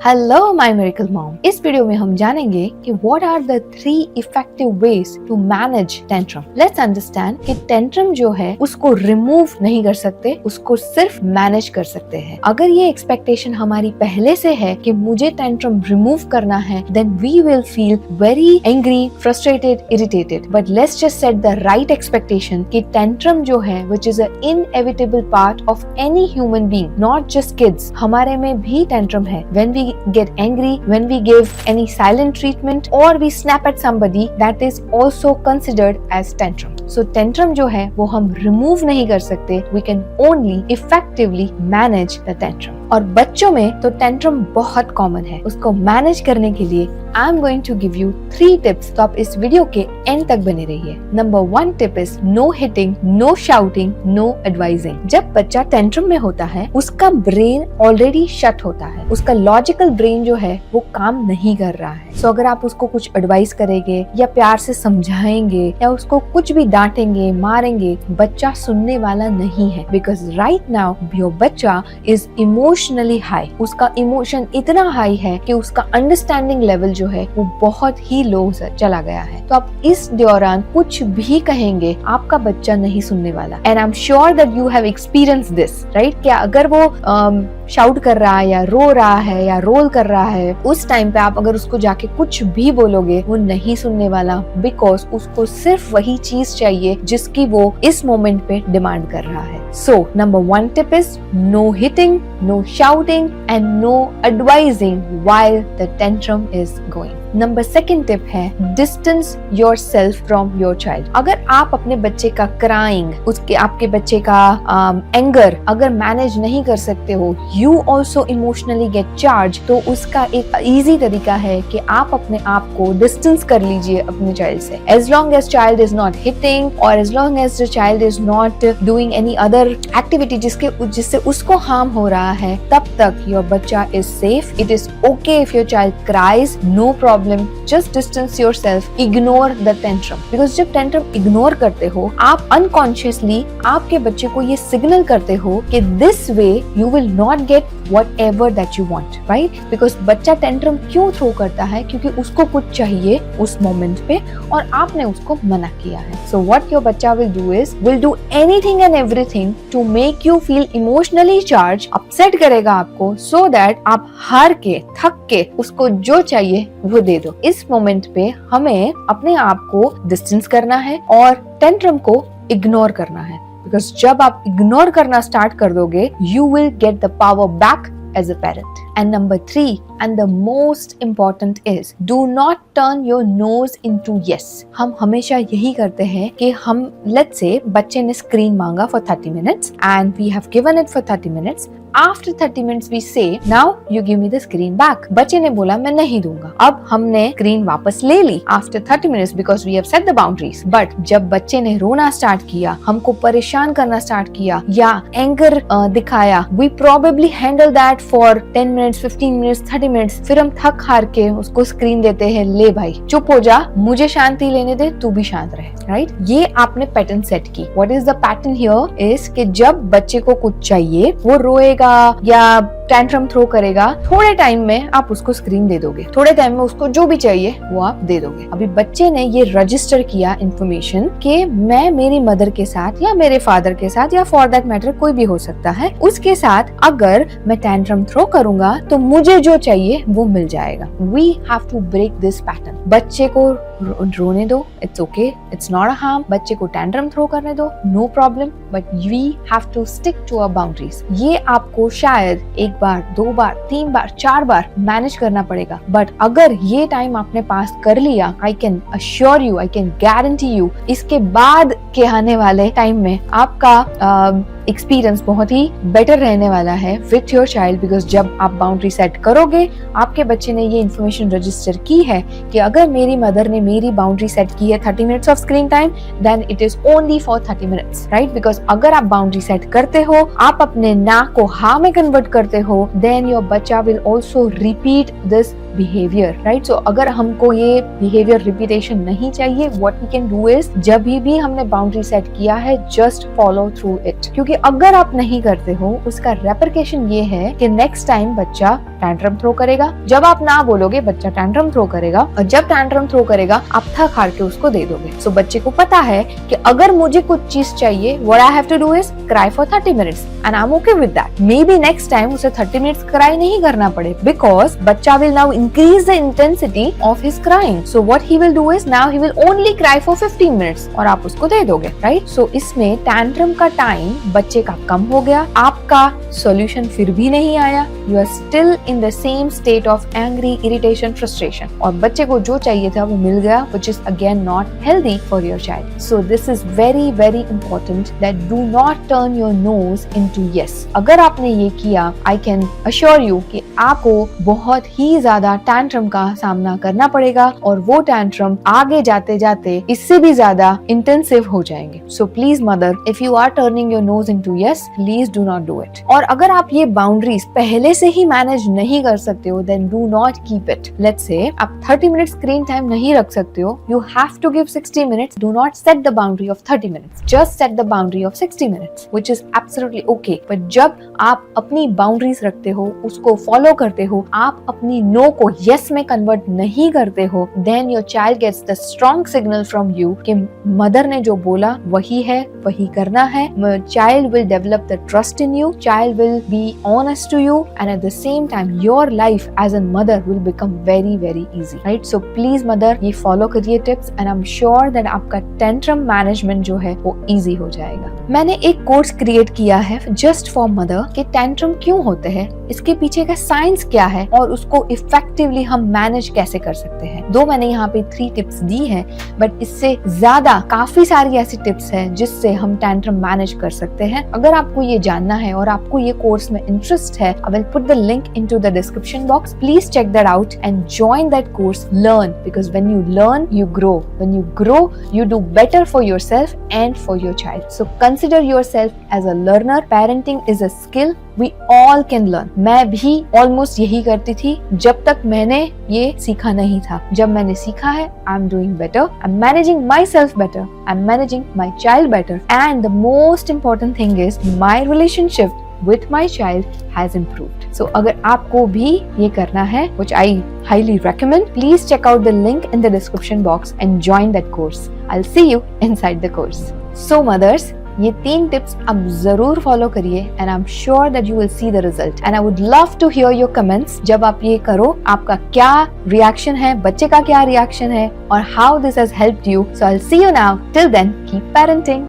Hello my miracle mom. इस video में हम जानेंगे कि what are the 3 effective ways to manage tantrum. Let's understand कि टेंट्रम जो है उसको रिमूव नहीं कर सकते, उसको सिर्फ मैनेज कर सकते हैं। अगर ये एक्सपेक्टेशन हमारी पहले से है कि मुझे टेंट्रम रिमूव करना है, then we will feel very angry, frustrated, irritated. But let's just set the right expectation कि टेंट्रम जो है which is a inevitable part of any human being, not just kids. हमारे में भी टेंट्रम है। When we get angry, when we give any silent treatment or we snap at somebody, that is also considered as tantrum. So tantrum जो है वो हम remove नहीं कर सकते, we can only effectively manage the tantrum. और बच्चों में तो टेंट्रम बहुत कॉमन है। उसको मैनेज करने के लिए I am going to give you 3 tips, तो आप इस वीडियो के एंड तक बने रहिए। Number 1 tip is no hitting, no shouting, no advising. जब बच्चा टेंट्रम में होता है उसका ब्रेन ऑलरेडी शट होता है, उसका लॉजिकल ब्रेन जो है वो काम नहीं कर रहा है। सो अगर आप उसको कुछ एडवाइस करेंगे या प्यार से समझाएंगे या उसको कुछ भी डांटेंगे, मारेंगे, बच्चा सुनने वाला नहीं है। बिकॉज राइट नाउ योर बच्चा इज इमोशनली हाई। उसका इमोशन इतना हाई है कि उसका अंडरस्टैंडिंग लेवल जो है वो बहुत ही लो चला गया है। तो आप इस दौरान कुछ भी कहेंगे, आपका बच्चा नहीं सुनने वाला। And I am sure that you have experience this, right? क्या अगर वो शाउट कर रहा है या रो रहा है या रोल कर रहा है, उस टाइम पे आप अगर उसको जाके कुछ भी बोलोगे वो नहीं सुनने वाला, बिकॉज उसको सिर्फ वही चीज चाहिए जिसकी वो इस मोमेंट पे डिमांड कर रहा है। So number 1 tip is no hitting, no shouting and no advising while the tantrum is going. Number 2 tip है distance yourself from your child. अगर आप अपने बच्चे का क्राइंग, उसके आपके बच्चे का एंगर अगर मैनेज नहीं कर सकते हो, you also emotionally gate charge, तो उसका एक इजी तरीका है कि आप अपने आप को डिस्टेंस कर लीजिए अपने चाइल्ड से। As long as child is not hitting और as long as the child is not doing any other activity जिससे उसको हार्म हो रहा है, तब तक योर बच्चा is safe. It is okay if your child cries, no problem, just distance yourself, ignore the tantrum. Because जब tantrum ignore करते हो, आप unconsciously आपके बच्चे को ये सिग्नल करते हो कि this way you will not get whatever that you want, right? Because बच्चा tantrum क्यों थ्रो करता है? क्योंकि उसको कुछ चाहिए उस मोमेंट पे और आपने उसको मना किया है। So what your बच्चा will do is will do anything and everything to make you feel emotionally charged, upset करेगा आपको, so that आप हार के, थक के उसको जो चाहिए वो दे दो। इस मोमेंट पे हमें अपने आप को डिस्टेंस करना है और टेंट्रम को इग्नोर करना है। बिकॉज जब आप इग्नोर करना स्टार्ट कर दोगे, you will get the power back as a parent. And number 3 and the most important is do not turn your nose into yes. हम हमेशा यही करते हैं कि हम let's say बच्चे ने स्क्रीन मांगा for 30 minutes and we have given it for 30 minutes. After 30 minutes we say now you give me the screen back. बच्चे ने बोला मैं नहीं दूंगा। अब हमने स्क्रीन वापस ले ली after 30 minutes because we have set the boundaries. But जब बच्चे ने रोना स्टार्ट किया, हमको परेशान करना स्टार्ट किया या एंगर दिखाया, we probably handle that for 10 minutes, 15 minutes, 30 minutes. फिर हम थक हार के उसको स्क्रीन देते हैं, ले भाई चुप हो जा, मुझे शांति लेने दे, तू भी शांत रहे, राइट? ये आपने पैटर्न सेट की। What is the pattern here is कि जब बच्चे को कुछ चाहिए, वो रोएगा या टेंट्रम थ्रो करेगा, थोड़े टाइम में आप उसको स्क्रीन दे दोगे, थोड़े टाइम में उसको जो भी चाहिए वो आप दे दोगे। अभी बच्चे ने ये रजिस्टर किया इन्फॉर्मेशन कि मैं मेरी मदर के साथ या मेरे फादर के साथ या फॉर दैट मैटर कोई भी हो सकता है, उसके साथ अगर मैं टेंट्रम थ्रो करूंगा तो मुझे जो चाहिए वो मिल जाएगा। We have to break this pattern. बच्चे को रोने दो, it's okay, it's not a harm. बच्चे को टेंट्रम थ्रो करने दो, no problem, but we have to stick to our boundaries. ये आपको शायद 1 बार, 2 बार, 3 बार, 4 बार मैनेज करना पड़ेगा, बट अगर ये टाइम आपने पास कर लिया, I can assure you, I can guarantee you, इसके बाद के आने वाले टाइम में आपका एक्सपीरियंस बहुत ही बेटर रहने वाला है विथ योर चाइल्ड। बिकॉज जब आप बाउंड्री सेट करोगे, आपके बच्चे ने ये इन्फॉर्मेशन रजिस्टर की है कि अगर मेरी मदर ने मेरी बाउंड्री सेट की है 30 minutes of screen time, then it is only for 30 minutes, right? Because अगर आप बाउंड्री सेट करते हो, आप अपने ना को हाँ में कन्वर्ट करते हो, देन योर बच्चा will also repeat this behaviour, right? So अगर हमको ये बिहेवियर रिपीटेशन नहीं चाहिए, what we can do is जब भी हमने बाउंड्री सेट किया है, जस्ट फॉलो थ्रू इट। क्योंकि अगर आप नहीं करते हो उसका रेपरकेशन ये है कि नेक्स्ट टाइम बच्चा टैंट्रम थ्रो करेगा। जब आप ना बोलोगे बच्चा टैंट्रम थ्रो करेगा, और जब टैंट्रम थ्रो करेगा आप थक हार के उसको दे दोगे। सो बच्चे को पता है कि अगर मुझे कुछ चीज चाहिए, what I have to do is cry for 30 minutes and I am okay with that. Maybe next time उसे 30 मिनट्स क्राई नहीं करना पड़े, बिकॉज बच्चा will now increase the intensity of his crying. So what he will do is now he will only cry for 15 minutes और आप उसको दे दोगे, right. सो इसमें टैंट्रम का टाइम बच्चे का कम हो गया, आपका सॉल्यूशन फिर भी नहीं आया, you are still in the same state of angry, irritation, frustration, और बच्चे को जो चाहिए था वो मिल गया, which is again not healthy for your child. So this is very very important that do not turn your nose into yes. अगर आपने ये किया, I can assure you कि आपको बहुत ही ज्यादा टैंट्रम का सामना करना पड़ेगा और वो टैंट्रम आगे जाते जाते इससे भी ज्यादा इंटेंसिव हो जाएंगे। So please mother, if you are turning your nose into yes, please do not do it. और अगर आप ये बाउंड्रीज पहले से ही मैनेज नहीं कर सकते हो, then do not keep it. Let's say आप 30 मिनट स्क्रीन टाइम नहीं रख सकते हो, you have to give 60 minutes. Do not set the boundary of 30 minutes. Just set the boundary of 60 minutes, which is absolutely okay. But जब आप अपनी boundaries रखते हो, उसको फॉलो करते हो, आप अपनी नो को यस में कन्वर्ट नहीं करते हो, then your child gets the strong signal from you कि मदर ने जो बोला वही है, वही करना है। Child will develop the trust in you. Child will be honest to you, and at the same time, your life as a mother will become very very easy, right? So please mother, ये follow करिए tips and I am sure that आपका tantrum management जो है वो easy हो जाएगा। मैंने एक कोर्स क्रिएट किया है जस्ट फॉर मदर कि टेंट्रम क्यों होते हैं, इसके पीछे का साइंस क्या है और उसको इफेक्टिवली हम मैनेज कैसे कर सकते हैं। दो मैंने यहाँ पे 3 टिप्स दी है, बट इससे ज्यादा काफी सारी ऐसी टिप्स हैं जिससे हम टेंट्रम मैनेज कर सकते हैं। अगर आपको ये जानना है और आपको ये कोर्स में इंटरेस्ट है, I will put the link into the description box. Please check that out and join that course. Learn, because when you learn you grow. When you grow you do better for yourself and for your child. So consider yourself as a learner. Parenting is a skill we all can learn. मैं भी almost यही करती थी जब तक मैंने ये सीखा नहीं था। जब मैंने सीखा है, I'm doing better. I'm managing myself better. I'm managing my child better. And the most important thing is my relationship with my child has improved. So अगर आपको भी ये करना है, which I highly recommend, please check out the link in the description box and join that course. I'll see you inside the course. So mothers, ये 3 tips आप जरूर follow करिए and I'm sure that you will see the result. And I would love to hear your comments. जब आप ये करो, आपका क्या रिएक्शन है, बच्चे का क्या रिएक्शन है, और how this has helped you. So I'll see you now. Till then, keep parenting.